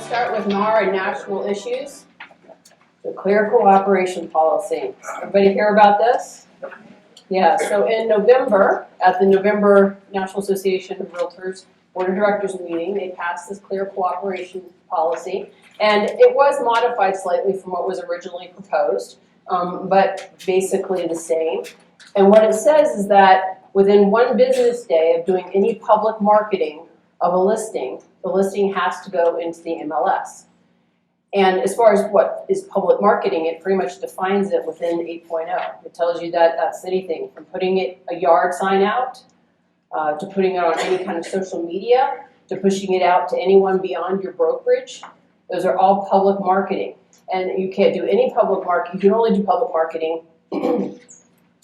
start with NAR and national issues. The clear cooperation policy. Everybody hear about this? Yeah, so in November, at the November National Association of Realtors Board of Directors meeting, they passed this clear cooperation policy. And it was modified slightly from what was originally proposed, but basically the same. And what it says is that within 1 business day of doing any public marketing of a listing, the listing has to go into the MLS. And as far as what is public marketing, it pretty much defines it within 8.0. It tells you that that's anything from putting a yard sign out, to putting it on any kind of social media, to pushing it out to anyone beyond your brokerage. Those are all public marketing. And you can't do any public marketing. You can only do public marketing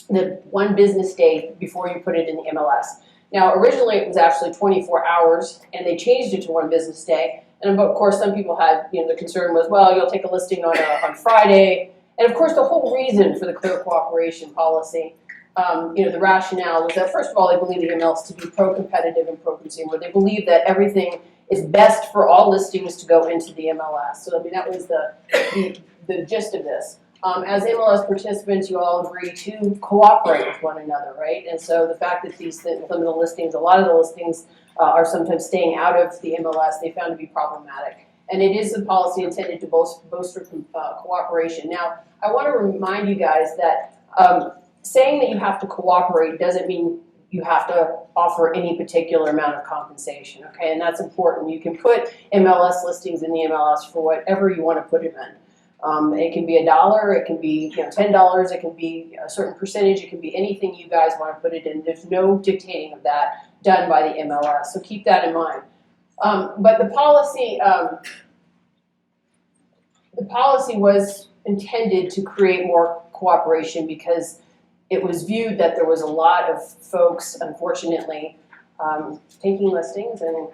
the 1 business day before you put it in the MLS. Now, originally it was actually 24 hours, and they changed it to 1 business day. And of course, some people had, the concern was, well, you'll take a listing on Friday. And of course, the whole reason for the clear cooperation policy, the rationale was that, first of all, they believe the MLS to be pro-competitive and pro-consumer. They believe that everything is best for all listings to go into the MLS. So, that was the gist of this. As MLS participants, you all agree to cooperate with one another, right? And so the fact that these limited listings, a lot of the listings are sometimes staying out of the MLS, they found to be problematic. And it is a policy intended to bolster cooperation. Now, I want to remind you guys that saying that you have to cooperate doesn't mean you have to offer any particular amount of compensation, okay? And that's important. You can put MLS listings in the MLS for whatever you want to put it in. It can be $1, it can be $10, it can be a certain percentage, it can be anything you guys want to put it in. There's no dictating of that done by the MLS, so keep that in mind. But the policy was intended to create more cooperation because it was viewed that there was a lot of folks, unfortunately, taking listings and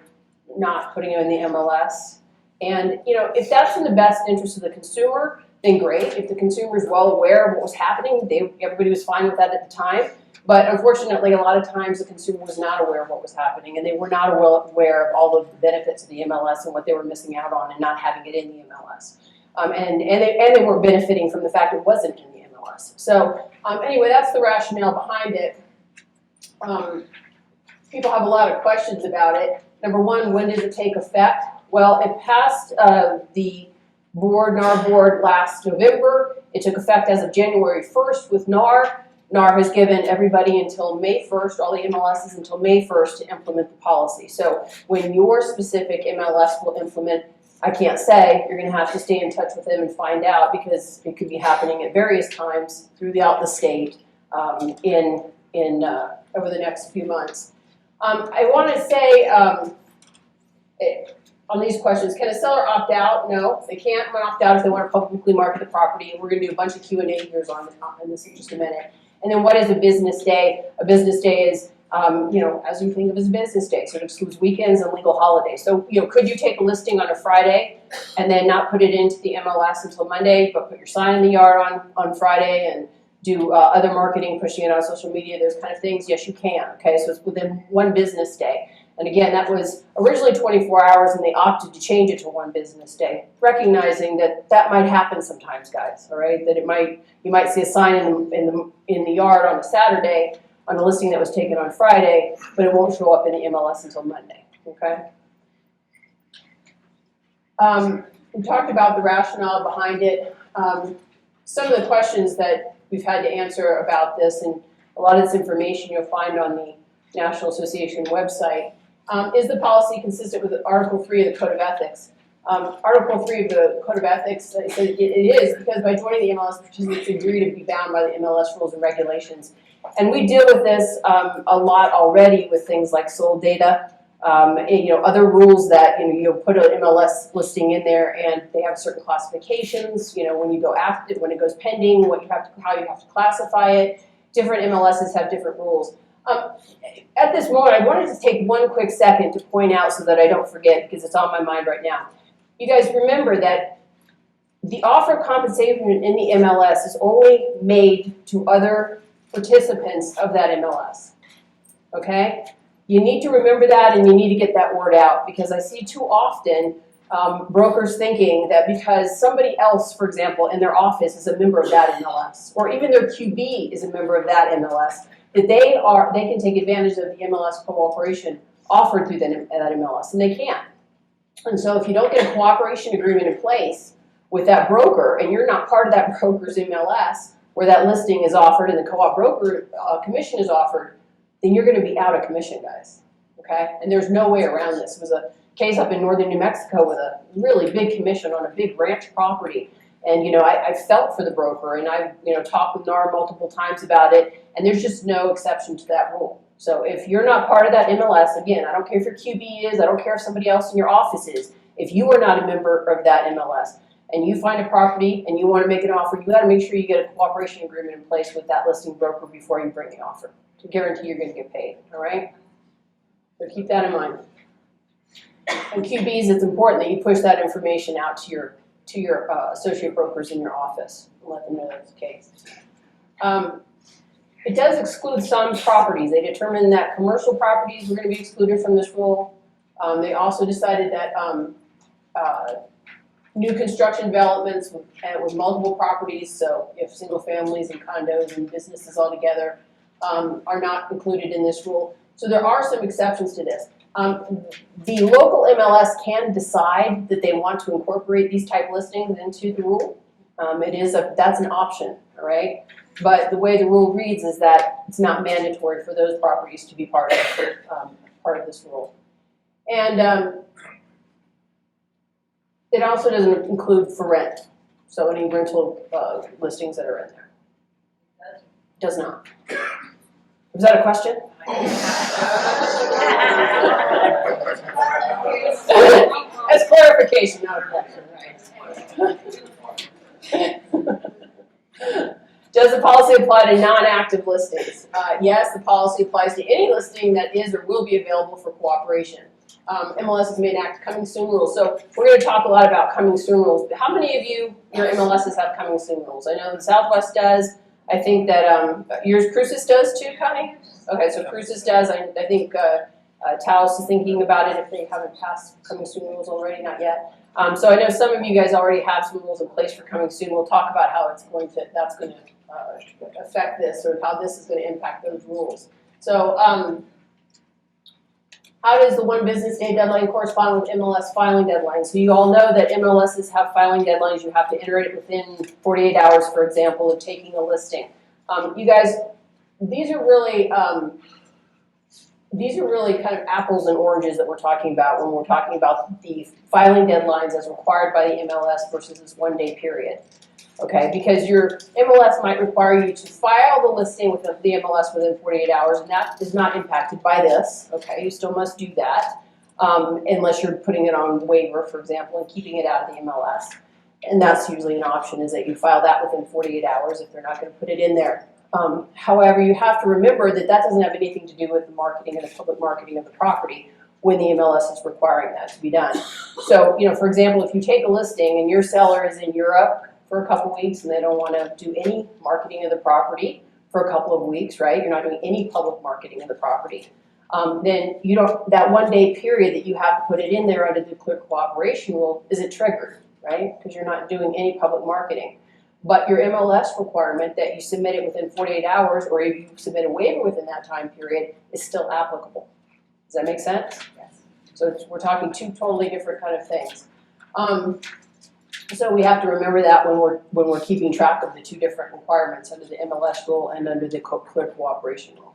not putting them in the MLS. And, if that's in the best interest of the consumer, then great. If the consumer is well aware of what was happening, everybody was fine with that at the time. But unfortunately, a lot of times the consumer was not aware of what was happening, and they were not aware of all of the benefits of the MLS and what they were missing out on and not having it in the MLS. And they were benefiting from the fact it wasn't in the MLS. So anyway, that's the rationale behind it. People have a lot of questions about it. Number one, when does it take effect? Well, it passed the NAR board last November. It took effect as of January 1st with NAR. NAR has given everybody until May 1st, all the MLSs until May 1st to implement the policy. So when your specific MLS will implement, I can't say, you're going to have to stay in touch with them and find out because it could be happening at various times throughout the state over the next few months. I want to say, on these questions, can a seller opt out? No, they can't opt out if they want to publicly market the property. And we're going to do a bunch of Q&A here on this in just a minute. And then what is a business day? A business day is, as you think of as a business day. So it excludes weekends and legal holidays. So, could you take a listing on a Friday and then not put it into the MLS until Monday, but put your sign in the yard on Friday and do other marketing, pushing it on social media, those kind of things? Yes, you can. Okay, so it's within 1 business day. And again, that was originally 24 hours, and they opted to change it to 1 business day, recognizing that might happen sometimes, guys. All right, that you might see a sign in the yard on a Saturday on a listing that was taken on Friday, but it won't show up in the MLS until Monday. Okay. We talked about the rationale behind it. Some of the questions that we've had to answer about this, and a lot of this information you'll find on the National Association website. Is the policy consistent with Article 3 of the Code of Ethics? Article 3 of the Code of Ethics, it is, because by joining the MLS, participants agree to be bound by the MLS rules and regulations. And we deal with this a lot already with things like sold data, other rules that you'll put an MLS listing in there and they have certain classifications. When you go after it, when it goes pending, how you have to classify it. Different MLSs have different rules. At this moment, I wanted to take one quick second to point out so that I don't forget, because it's on my mind right now. You guys remember that the offer of compensation in the MLS is only made to other participants of that MLS. Okay? You need to remember that, and you need to get that word out, because I see too often brokers thinking that because somebody else, for example, in their office is a member of that MLS, or even their QB is a member of that MLS, that they can take advantage of the MLS cooperation offered through that MLS, and they can't. And so if you don't get a cooperation agreement in place with that broker, and you're not part of that broker's MLS, where that listing is offered and the co-op broker commission is offered, then you're going to be out of commission, guys. Okay? And there's no way around this. It was a case up in northern New Mexico with a really big commission on a big ranch property. And, you know, I felt for the broker, and I, you know, talked with NAR multiple times about it, and there's just no exception to that rule. So if you're not part of that MLS, again, I don't care if your QB is, I don't care if somebody else in your office is, if you are not a member of that MLS, and you find a property and you want to make an offer, you got to make sure you get a cooperation agreement in place with that listing broker before you bring the offer to guarantee you're going to get paid, all right? So keep that in mind. And QBs, it's important that you push that information out to your associate brokers in your office and let them know that's the case. It does exclude some properties. They determined that commercial properties were going to be excluded from this rule. They also decided that new construction developments with multiple properties, so if single families and condos and businesses all together are not included in this rule. So there are some exceptions to this. The local MLS can decide that they want to incorporate these type listings into the rule. That's an option, all right? But the way the rule reads is that it's not mandatory for those properties to be part of this rule. And it also doesn't include for rent, so any rental listings that are in there. Does not. Was that a question? As clarification, not a question, right? Does the policy apply to non-active listings? Yes, the policy applies to any listing that is or will be available for cooperation. MLS has made an coming soon rules. So we're going to talk a lot about coming soon rules. How many of you, your MLSs have coming soon rules? I know the Southwest does. I think that yours, Cruces does too, Connie? Okay, so Cruces does. I think Taos is thinking about it if they haven't passed coming soon rules already, not yet. So I know some of you guys already have some rules in place for coming soon. We'll talk about how that's going to affect this, or how this is going to impact those rules. So how does the 1 business day deadline correspond with MLS filing deadline? So you all know that MLSs have filing deadlines. You have to enter it within 48 hours, for example, of taking a listing. You guys, these are really kind of apples and oranges that we're talking about when we're talking about the filing deadlines as required by the MLS versus this 1-day period. Okay, because your MLS might require you to file the listing with the MLS within 48 hours, and that is not impacted by this. Okay, you still must do that unless you're putting it on waiver, for example, and keeping it out of the MLS. And that's usually an option, is that you file that within 48 hours if they're not going to put it in there. However, you have to remember that that doesn't have anything to do with the marketing and the public marketing of the property when the MLS is requiring that to be done. So, you know, for example, if you take a listing and your seller is in Europe for a couple weeks and they don't want to do any marketing of the property for a couple of weeks, right? You're not doing any public marketing of the property. Then you don't, that 1-day period that you have to put it in there under the clear cooperation rule isn't triggered, right? Because you're not doing any public marketing. But your MLS requirement that you submit it within 48 hours, or if you submit a waiver within that time period, is still applicable. Does that make sense? Yes. So we're talking 2 totally different kind of things. So we have to remember that when we're keeping track of the 2 different requirements under the MLS rule and under the clear cooperation rule.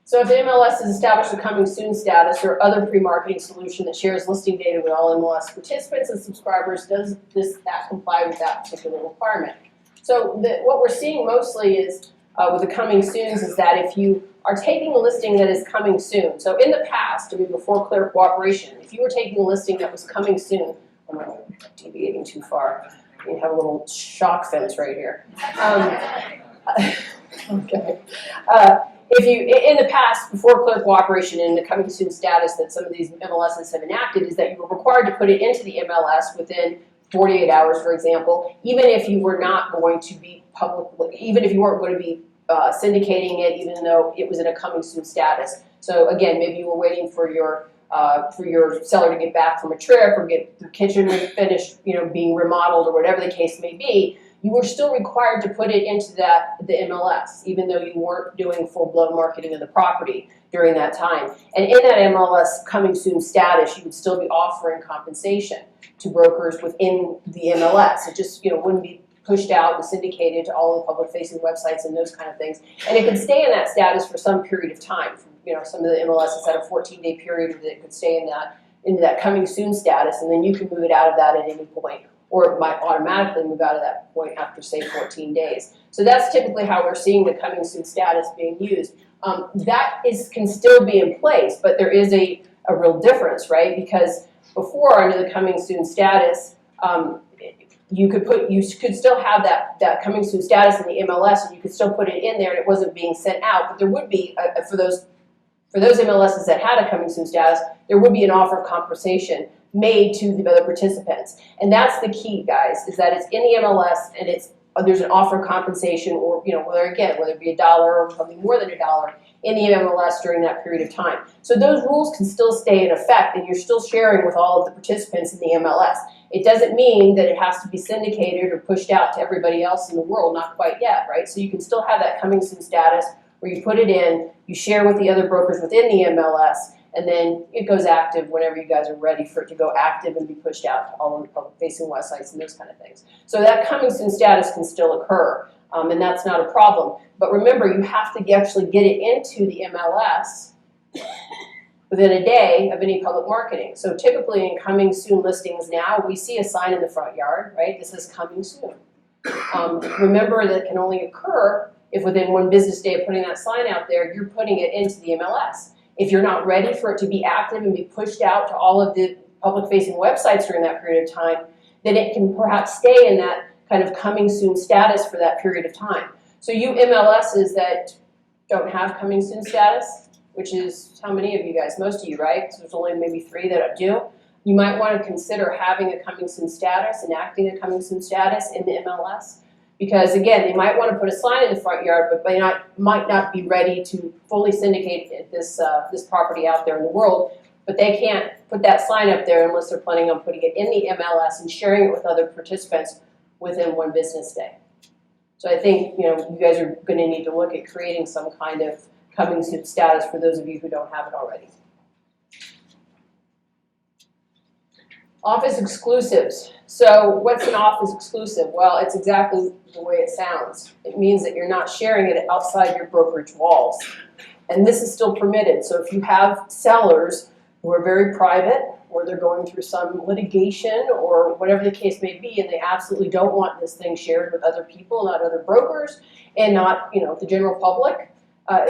So if the MLS has established a coming soon status or other pre-marketing solution that shares listing data with all MLS participants and subscribers, does that comply with that particular requirement? So what we're seeing mostly is with the coming soons is that if you are taking a listing that is coming soon, so in the past, I mean before clear cooperation, if you were taking a listing that was coming soon, I'm not deviating too far, you have a little shock fence right here. Okay. If you, in the past, before clear cooperation and the coming soon status that some of these MLSs have enacted, is that you were required to put it into the MLS within 48 hours, for example, even if you were not going to be public, even if you weren't going to be syndicating it, even though it was in a coming soon status. So again, maybe you were waiting for your for your seller to get back from a trip or get the kitchen finished, being remodeled or whatever the case may be, you were still required to put it into the MLS, even though you weren't doing full-blown marketing of the property during that time. And in that MLS coming soon status, you would still be offering compensation to brokers within the MLS. It just, wouldn't be pushed out and syndicated to all the public-facing websites and those kind of things. And it could stay in that status for some period of time. Some of the MLSs had a 14-day period that it could stay into that coming soon status, and then you can move it out of that at any point, or it might automatically move out of that point after, say, 14 days. So that's typically how we're seeing the coming soon status being used. That can still be in place, but there is a real difference, right? Because before, under the coming soon status, you could still have that coming soon status in the MLS, and you could still put it in there, and it wasn't being sent out. But there would be for those MLSs that had a coming soon status, there would be an offer of compensation made to the other participants, and that's the key, guys, is that it's in the MLS and there's an offer of compensation, or whether it be $1 or something more than $1 in the MLS during that period of time. So those rules can still stay in effect, and you're still sharing with all of the participants in the MLS. It doesn't mean that it has to be syndicated or pushed out to everybody else in the world, not quite yet, right? So you can still have that coming soon status where you put it in, you share with the other brokers within the MLS, and then it goes active whenever you guys are ready for it to go active and be pushed out to all of the public-facing websites and those kind of things. So that coming soon status can still occur, and that's not a problem. But remember, you have to actually get it into the MLS within a day of any public marketing. So typically in coming soon listings now, we see a sign in the front yard, right? This is coming soon. Remember that it can only occur if within 1 business day of putting that sign out there, you're putting it into the MLS. If you're not ready for it to be active and be pushed out to all of the public-facing websites during that period of time, then it can perhaps stay in that kind of coming soon status for that period of time. So you MLSs that don't have coming soon status, which is how many of you guys? Most of you, right? So there's only maybe 3 that do. You might want to consider having a coming soon status, enacting a coming soon status in the MLS. Because again, they might want to put a sign in the front yard, but they might not be ready to fully syndicate this property out there in the world. But they can't put that sign up there unless they're planning on putting it in the MLS and sharing it with other participants within 1 business day. So I think you guys are going to need to look at creating some kind of coming soon status for those of you who don't have it already. Office exclusives. So what's an office exclusive? Well, it's exactly the way it sounds. It means that you're not sharing it outside your brokerage walls. And this is still permitted. So if you have sellers who are very private, or they're going through some litigation or whatever the case may be, and they absolutely don't want this thing shared with other people, not other brokers, and not the general public,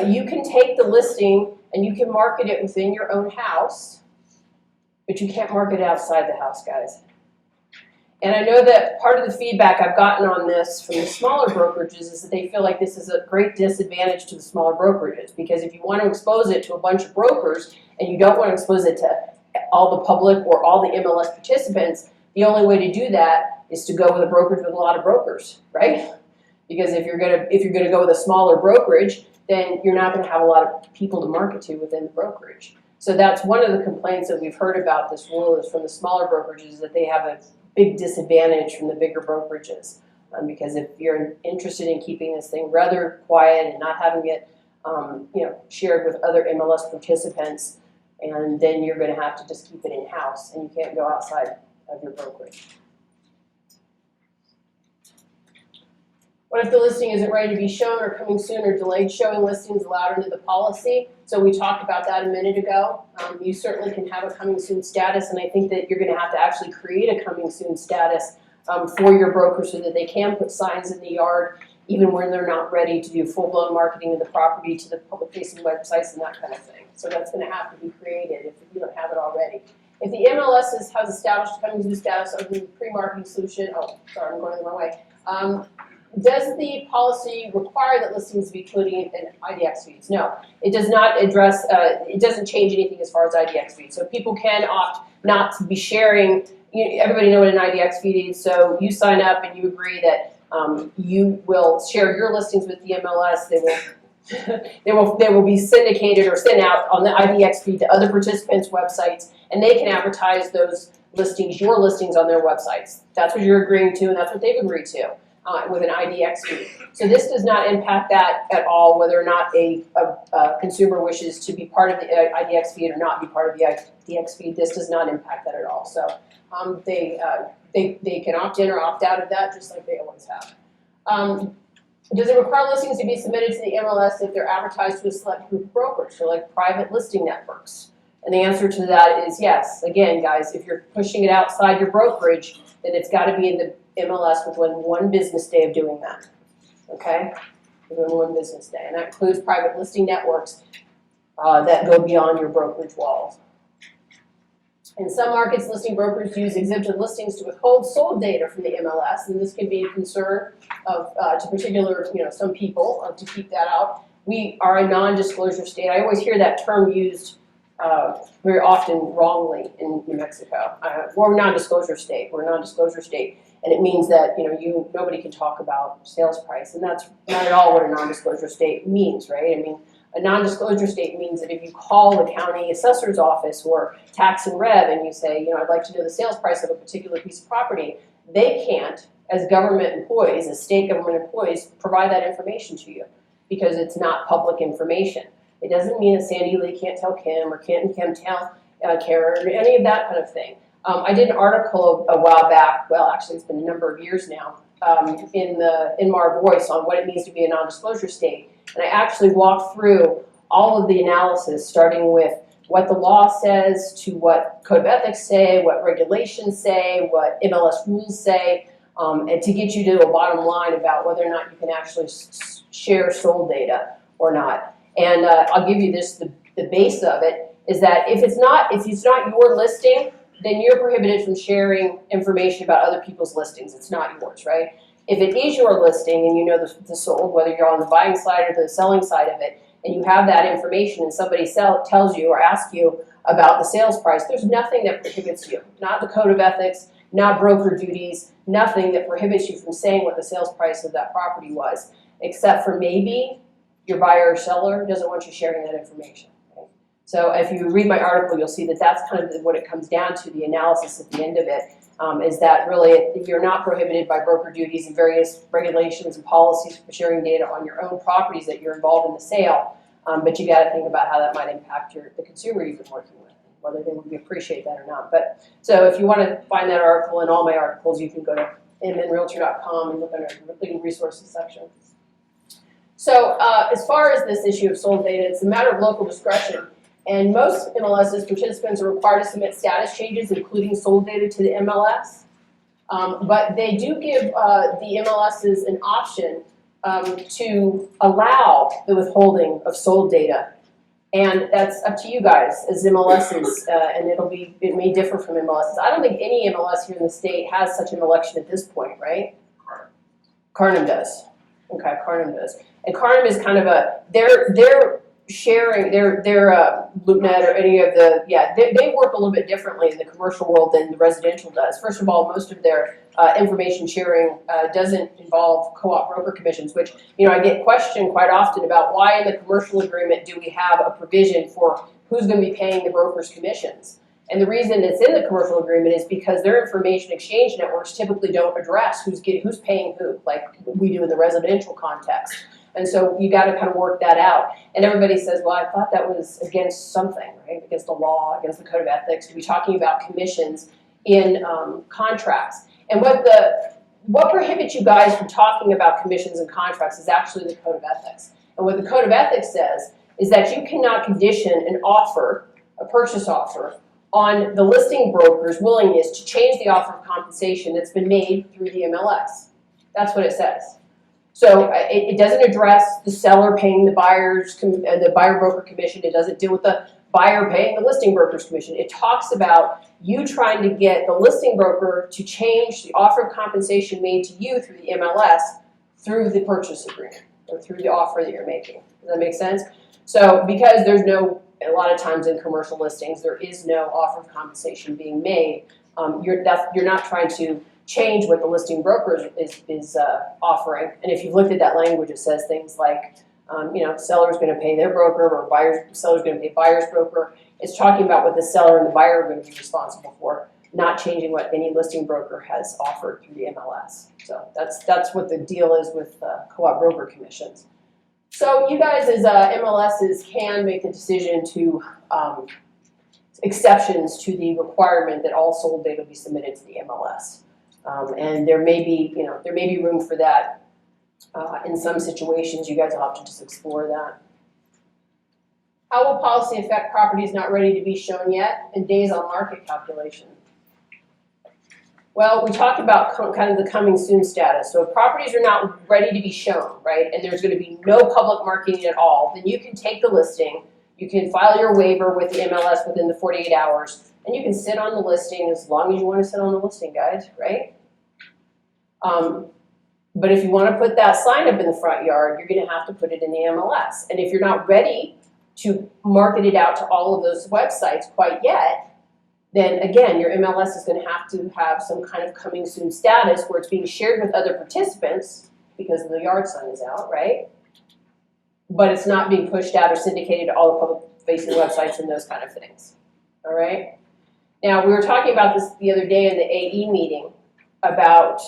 you can take the listing and you can market it within your own house, but you can't market it outside the house, guys. And I know that part of the feedback I've gotten on this from the smaller brokerages is that they feel like this is a great disadvantage to the smaller brokerages, because if you want to expose it to a bunch of brokers and you don't want to expose it to all the public or all the MLS participants, the only way to do that is to go with a brokerage with a lot of brokers, right? Because if you're gonna go with a smaller brokerage, then you're not going to have a lot of people to market to within the brokerage. So that's one of the complaints that we've heard about this rule is from the smaller brokerages, that they have a big disadvantage from the bigger brokerages. Because if you're interested in keeping this thing rather quiet and not having it shared with other MLS participants, and then you're going to have to just keep it in-house, and you can't go outside of your brokerage. What if the listing isn't ready to be shown or coming soon, or delayed showing listings allowed under the policy? So we talked about that a minute ago. You certainly can have a coming soon status, and I think that you're going to have to actually create a coming soon status for your broker so that they can put signs in the yard even when they're not ready to do full-blown marketing of the property to the public-facing websites and that kind of thing. So that's going to have to be created if you don't have it already. If the MLS has established coming soon status of the Premarket Solution, oh, sorry, I'm going the wrong way. Does the policy require that listings be including in IDX feeds? No, it does not address, it doesn't change anything as far as IDX feeds. So people can opt not to be sharing, everybody know what an IDX feed is, so you sign up and you agree that you will share your listings with the MLS, they will they will be syndicated or sent out on the IDX feed to other participants' websites, and they can advertise those listings, your listings, on their websites. That's what you're agreeing to, and that's what they've agreed to with an IDX feed. So this does not impact that at all, whether or not a consumer wishes to be part of the IDX feed or not be part of the IDX feed. This does not impact that at all. So they can opt in or opt out of that, just like they always have. Does it require listings to be submitted to the MLS if they're advertised to a select group of brokers, so like private listing networks? And the answer to that is yes. Again, guys, if you're pushing it outside your brokerage, then it's got to be in the MLS within 1 business day of doing that. Okay? Within 1 business day. And that includes private listing networks that go beyond your brokerage walls. In some markets, listing brokers use exempted listings to withhold sold data from the MLS, and this can be a concern of to particular, some people to keep that out. We are a non-disclosure state. I always hear that term used very often wrongly in New Mexico. We're a non-disclosure state. We're a non-disclosure state, and it means that nobody can talk about sales price, and that's not at all what a non-disclosure state means, right? I mean, a non-disclosure state means that if you call the county assessor's office or tax and rev and you say, I'd like to know the sales price of a particular piece of property, they can't, as government employees, as state government employees, provide that information to you because it's not public information. It doesn't mean that Sandy Lee can't tell Kim or Kim tell Karen or any of that kind of thing. I did an article a while back, well, actually it's been a number of years now, in the NMAR Voice on what it means to be a non-disclosure state. And I actually walked through all of the analysis, starting with what the law says, to what code of ethics say, what regulations say, what MLS rules say, and to get you to a bottom line about whether or not you can actually share sold data or not. And I'll give you this, the base of it is that if it's not your listing, then you're prohibited from sharing information about other people's listings. It's not yours, right? If it is your listing and you know the sold, whether you're on the buying side or the selling side of it, and you have that information and somebody tells you or asks you about the sales price, there's nothing that prohibits you. Not the code of ethics, not broker duties, nothing that prohibits you from saying what the sales price of that property was, except for maybe your buyer or seller doesn't want you sharing that information. Okay? So if you read my article, you'll see that that's kind of what it comes down to, the analysis at the end of it. Is that really you're not prohibited by broker duties and various regulations and policies for sharing data on your own properties that you're involved in the sale, but you got to think about how that might impact the consumer you've been working with, whether they would appreciate that or not. But so if you want to find that article and all my articles, you can go to mnrealtor.com and look under the legal resources section. So as far as this issue of sold data, it's a matter of local discretion. And most MLS's participants are required to submit status changes, including sold data, to the MLS. But they do give the MLS's an option to allow the withholding of sold data. And that's up to you guys as MLS's, and it may differ from MLS's. I don't think any MLS here in the state has such an election at this point, right? Carnum does. Okay, Carnum does. And Carnum is kind of they're sharing their LoopNet or any of the, they work a little bit differently in the commercial world than the residential does. First of all, most of their information sharing doesn't involve co-op broker commissions, which, I get questioned quite often about why in the commercial agreement do we have a provision for who's going to be paying the broker's commissions. And the reason it's in the commercial agreement is because their information exchange networks typically don't address who's paying who, like we do in the residential context. And so you got to kind of work that out. And everybody says, well, I thought that was against something, right? Against the law, against the code of ethics, to be talking about commissions in contracts. And what prohibits you guys from talking about commissions and contracts is actually the code of ethics. And what the code of ethics says is that you cannot condition an offer, a purchase offer, on the listing broker's willingness to change the offer of compensation that's been made through the MLS. That's what it says. So it doesn't address the seller paying the buyer broker commission. It doesn't deal with the buyer paying the listing broker's commission. It talks about you trying to get the listing broker to change the offer of compensation made to you through the MLS through the purchase agreement or through the offer that you're making. Does that make sense? So because there's a lot of times in commercial listings, there is no offer of compensation being made. You're not trying to change what the listing broker is offering. And if you've looked at that language, it says things like Seller's going to pay their broker, or seller's going to pay buyer's broker. It's talking about what the seller and the buyer are going to be responsible for, not changing what any listing broker has offered through the MLS. So that's what the deal is with co-op broker commissions. So you guys as MLSs can make the decision to exceptions to the requirement that all sold data be submitted to the MLS. And there may be room for that in some situations. You guys will have to just explore that. How will policy affect properties not ready to be shown yet and days on market calculation? Well, we talked about kind of the coming soon status. So if properties are not ready to be shown, right, and there's going to be no public marketing at all, then you can take the listing, you can file your waiver with the MLS within the 48 hours, and you can sit on the listing as long as you want to sit on the listing, guys, right? But if you want to put that sign up in the front yard, you're going to have to put it in the MLS. And if you're not ready to market it out to all of those websites quite yet, then again, your MLS is going to have some kind of coming soon status where it's being shared with other participants because the yard sign is out, right? But it's not being pushed out or syndicated to all the public-facing websites and those kind of things, all right? Now, we were talking about this the other day in the AE meeting about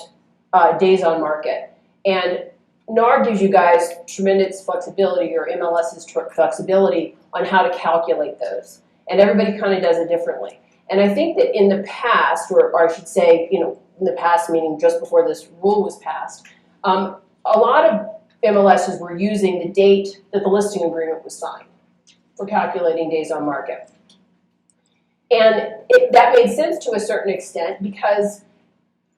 days on market. And NAR gives you guys tremendous flexibility, or MLS's flexibility, on how to calculate those. And everybody kind of does it differently. And I think that in the past, or I should say, in the past, meaning just before this rule was passed, a lot of MLSs were using the date that the listing agreement was signed for calculating days on market. And that made sense to a certain extent because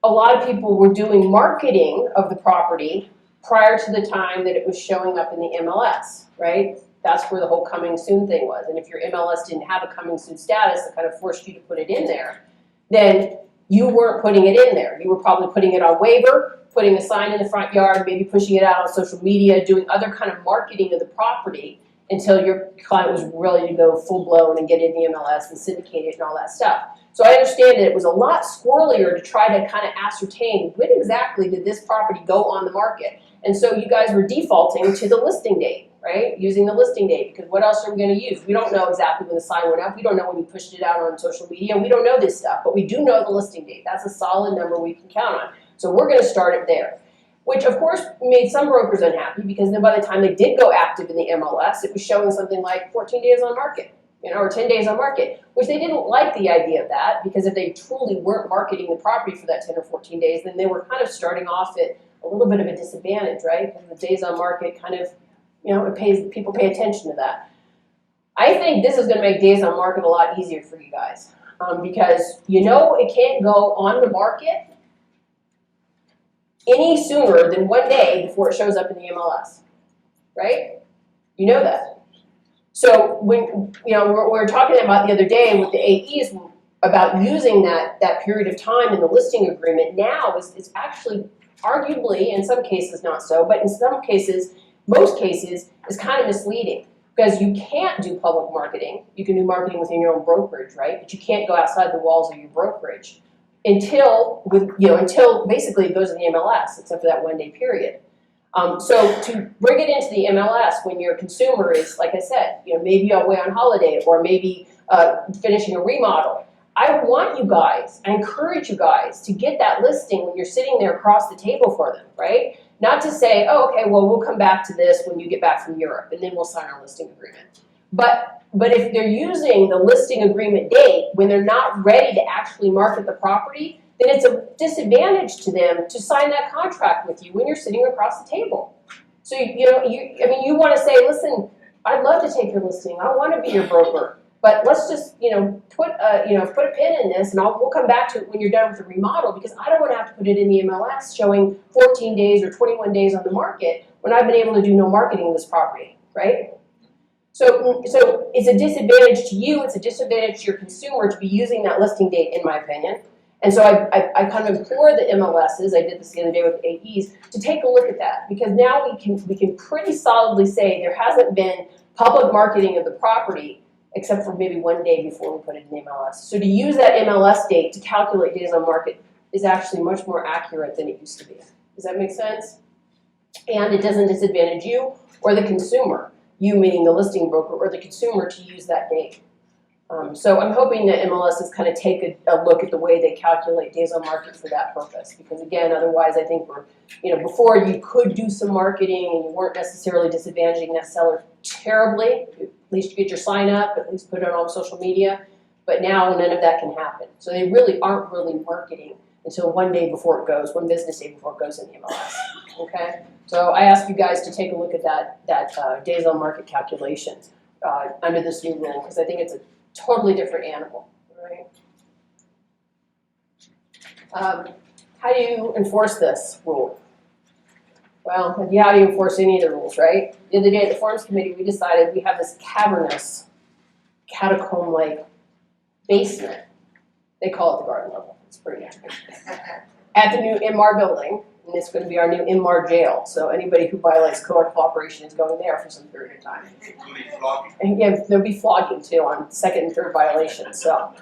a lot of people were doing marketing of the property prior to the time that it was showing up in the MLS, right? That's where the whole coming soon thing was. And if your MLS didn't have a coming soon status that kind of forced you to put it in there, then you weren't putting it in there. You were probably putting it on waiver, putting a sign in the front yard, maybe pushing it out on social media, doing other kind of marketing of the property until your client was ready to go full blown and get in the MLS and syndicate it and all that stuff. So I understand that it was a lot squirrelier to try to kind of ascertain when exactly did this property go on the market. And so you guys were defaulting to the listing date, right? Using the listing date, because what else are we going to use? We don't know exactly when the sign went up. We don't know when you pushed it out on social media. We don't know this stuff, but we do know the listing date. That's a solid number we can count on. So we're going to start it there, which of course made some brokers unhappy because then by the time they did go active in the MLS, it was showing something like 14 days on market, or 10 days on market, which they didn't like the idea of that because if they truly weren't marketing the property for that 10 or 14 days, then they were kind of starting off at a little bit of a disadvantage, right? Because the days on market kind of, people pay attention to that. I think this is going to make days on market a lot easier for you guys because it can't go on the market any sooner than 1 day before it shows up in the MLS, right? You know that. So when we were talking about the other day with the AEs about using that period of time in the listing agreement now is actually arguably, in some cases not so, but in some cases, most cases, is kind of misleading because you can't do public marketing. You can do marketing within your own brokerage, right? But you can't go outside the walls of your brokerage until basically it goes to the MLS, except for that 1 day period. So to bring it into the MLS when your consumer is, like I said, maybe away on holiday or maybe finishing a remodel, I encourage you guys to get that listing when you're sitting there across the table for them, right? Not to say, oh, okay, well, we'll come back to this when you get back from Europe and then we'll sign our listing agreement. But if they're using the listing agreement date when they're not ready to actually market the property, then it's a disadvantage to them to sign that contract with you when you're sitting across the table. So, you want to say, listen, I'd love to take your listing. I want to be your broker. But let's just, put a pin in this, and we'll come back to it when you're done with the remodel because I don't want to have to put it in the MLS showing 14 days or 21 days on the market when I've been able to do no marketing of this property, right? So it's a disadvantage to you. It's a disadvantage to your consumer to be using that listing date, in my opinion. And so I kind of implore the MLSs, I did this the other day with the AEs, to take a look at that because now we can pretty solidly say there hasn't been public marketing of the property except for maybe 1 day before we put it in the MLS. So to use that MLS date to calculate days on market is actually much more accurate than it used to be. Does that make sense? and it doesn't disadvantage you or the consumer, you meaning the listing broker or the consumer, to use that date. So I'm hoping that MLSs kind of take a look at the way they calculate days on market for that purpose, because again, otherwise I think we're, before you could do some marketing and you weren't necessarily disadvantaging that seller terribly. At least you get your sign up, at least put it on social media, but now none of that can happen. So they really aren't really marketing until one day before it goes, one business day before it goes in the MLS, okay? So I ask you guys to take a look at that days on market calculation under this new rule, because I think it's a totally different animal, right? How do you enforce this rule? Well, how do you enforce any of the rules, right? The other day at the Forms Committee, we decided we have this cavernous, catacomb-like basement. They call it the garden level. It's pretty interesting. At the new NMAR building, and it's going to be our new NMAR jail. So anybody who violates cooperation is going there for some period of time. And yeah, there'll be flogging too on second and third violations. So,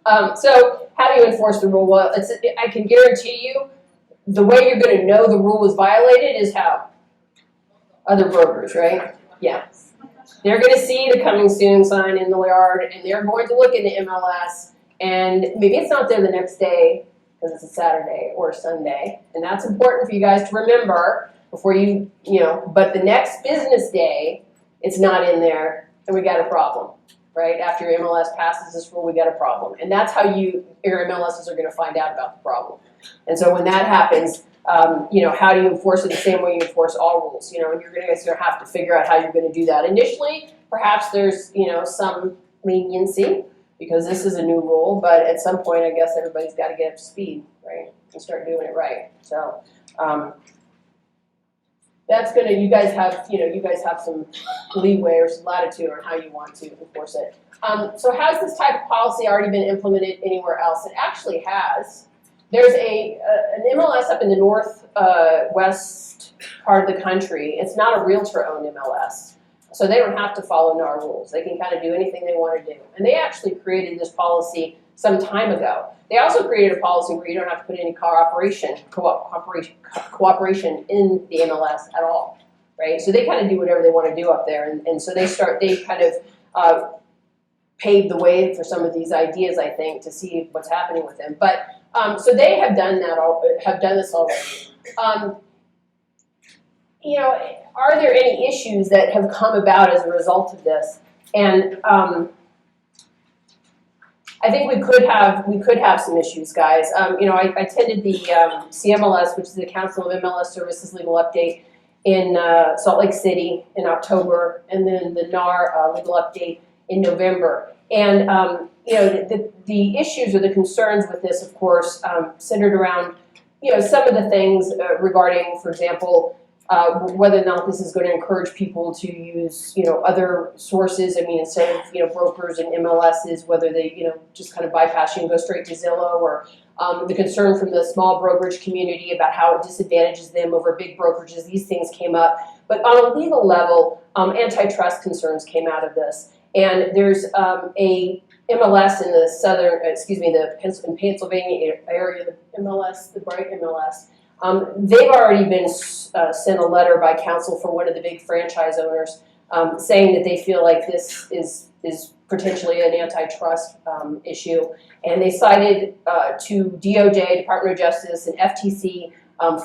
so how do you enforce the rule? Well, I can guarantee you, the way you're going to know the rule was violated is how? Other brokers, right? Yeah. They're going to see the coming soon sign in the yard, and they're going to look in the MLS, and maybe it's not there the next day because it's a Saturday or a Sunday, and that's important for you guys to remember before but the next business day, it's not in there, and we got a problem, right? After your MLS passes this rule, we got a problem, and that's how your MLSs are going to find out about the problem. And so when that happens, how do you enforce it the same way you enforce all rules? And you're going to have to figure out how you're going to do that. Initially, perhaps there's, some leniency because this is a new rule, but at some point, I guess everybody's got to get up to speed, right, and start doing it right. So that's going to, you guys have some leeway or some latitude on how you want to enforce it. So has this type of policy already been implemented anywhere else? It actually has. There's an MLS up in the northwest part of the country. It's not a realtor-owned MLS, so they don't have to follow NAR rules. They can kind of do anything they want to do. And they actually created this policy some time ago. They also created a policy where you don't have to put any cooperation in the MLS at all, right? So they kind of do whatever they want to do up there, and so they kind of paved the way for some of these ideas, I think, to see what's happening with them. But so they have done this already. Are there any issues that have come about as a result of this? And I think we could have some issues, guys. I attended the CMLS, which is the Council of MLS Services Legal Update in Salt Lake City in October, and then the NAR legal update in November. And the issues or the concerns with this, of course, centered around some of the things regarding, for example, whether or not this is going to encourage people to use other sources. I mean, instead of brokers and MLSs, whether they just kind of bypass you and go straight to Zillow, or the concern from the small brokerage community about how it disadvantages them over big brokerages. These things came up, but on a legal level, antitrust concerns came out of this. And there's a MLS in the Pennsylvania area, the MLS, the Bright MLS. They've already been sent a letter by counsel for one of the big franchise owners saying that they feel like this is potentially an antitrust issue. And they cited to DOJ, Department of Justice, and FTC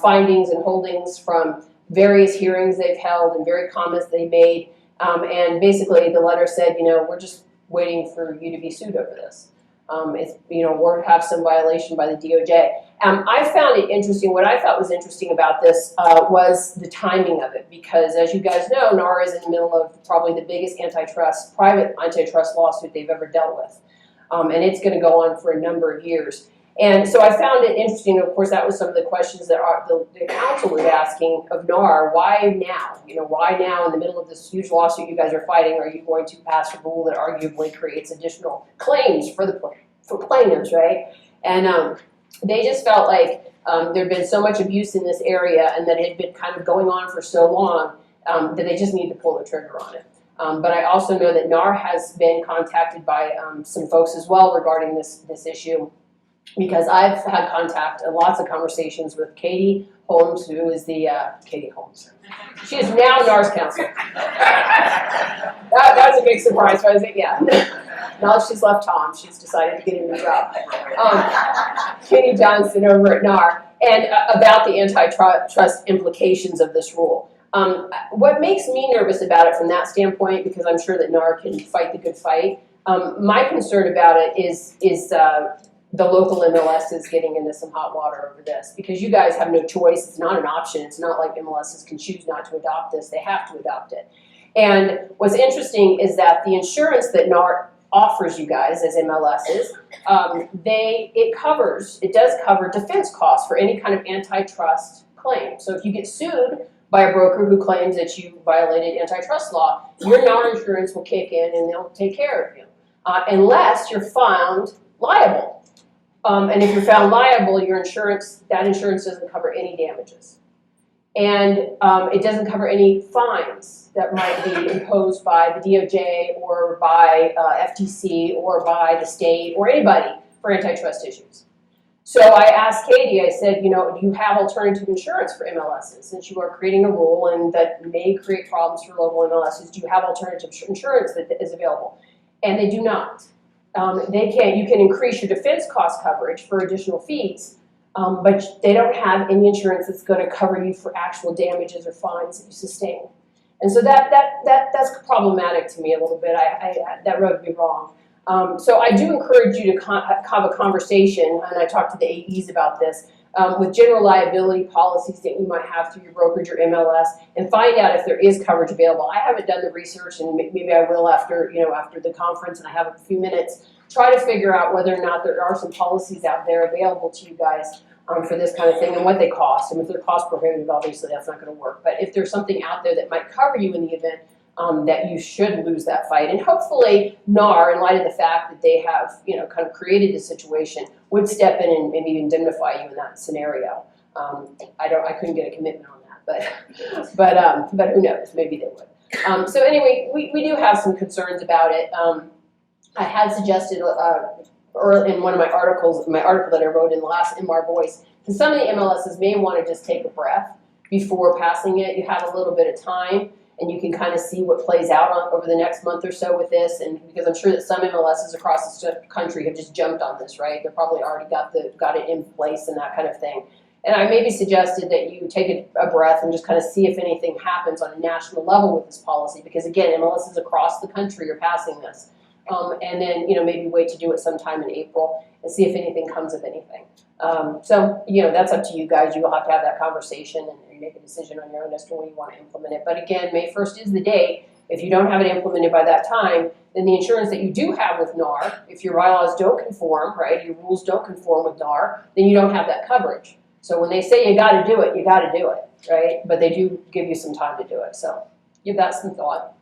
findings and holdings from various hearings they've held and various comments they made. And basically the letter said, we're just waiting for you to be sued over this. Or have some violation by the DOJ. I found it interesting. What I thought was interesting about this was the timing of it, because as you guys know, NAR is in the middle of probably the biggest private antitrust lawsuit they've ever dealt with. And it's going to go on for a number of years. And so I found it interesting. Of course, that was some of the questions that the counsel was asking of NAR. Why now? Why now in the middle of this huge lawsuit you guys are fighting are you going to pass a rule that arguably creates additional claims for plaintiffs, right? And they just felt like there had been so much abuse in this area and that it had been kind of going on for so long that they just need to pull the trigger on it. But I also know that NAR has been contacted by some folks as well regarding this issue. because I've had contact and lots of conversations with Katie Holmes, who is the, Katie Holmes. She is now NAR's counsel. That was a big surprise, wasn't it? Yeah. Now that she's left Tom, she's decided to get a new job. Katie Johnson over at NAR, and about the antitrust implications of this rule. What makes me nervous about it from that standpoint, because I'm sure that NAR can fight the good fight, my concern about it is the local MLS is getting into some hot water over this, because you guys have no choice. It's not an option. It's not like MLSs can choose not to adopt this. They have to adopt it. And what's interesting is that the insurance that NAR offers you guys as MLSs, it does cover defense costs for any kind of antitrust claim. So if you get sued by a broker who claims that you violated antitrust law, your NAR insurance will kick in and they'll take care of you, unless you're found liable. And if you're found liable, that insurance doesn't cover any damages. And it doesn't cover any fines that might be imposed by the DOJ or by FTC or by the state or anybody for antitrust issues. So I asked Katie, I said, do you have alternative insurance for MLSs? Since you are creating a rule and that may create problems for local MLSs, do you have alternative insurance that is available? And they do not. You can increase your defense cost coverage for additional fees, but they don't have any insurance that's going to cover you for actual damages or fines that you sustain. And so that's problematic to me a little bit. That rubbed me wrong. So I do encourage you to have a conversation, and I talked to the AEs about this, with general liability policies that you might have through your brokerage or MLS, and find out if there is coverage available. I haven't done the research, and maybe I will after the conference, and I have a few minutes. Try to figure out whether or not there are some policies out there available to you guys for this kind of thing, and what they cost. And if they're cost prohibitive, obviously that's not going to work. But if there's something out there that might cover you in the event that you should lose that fight, and hopefully NAR, in light of the fact that they have kind of created this situation, would step in and maybe indemnify you in that scenario. I couldn't get a commitment on that, but who knows? Maybe they would. So anyway, we do have some concerns about it. I had suggested early in one of my article that I wrote in the last NMAR Voice, that some of the MLSs may want to just take a breath before passing it. You have a little bit of time, and you can kind of see what plays out over the next month or so with this. And because I'm sure that some MLSs across the country have just jumped on this, right? They're probably already got it in place and that kind of thing. And I maybe suggested that you take a breath and just kind of see if anything happens on a national level with this policy, because again, MLSs across the country are passing this. And then maybe wait to do it sometime in April and see if anything comes of anything. So that's up to you guys. You will have to have that conversation and make a decision on your own as to when you want to implement it. But again, May 1st is the date. If you don't have it implemented by that time, then the insurance that you do have with NAR, if your bylaws don't conform, right, your rules don't conform with NAR, then you don't have that coverage. So when they say you got to do it, you got to do it, right? But they do give you some time to do it. So give that some thought.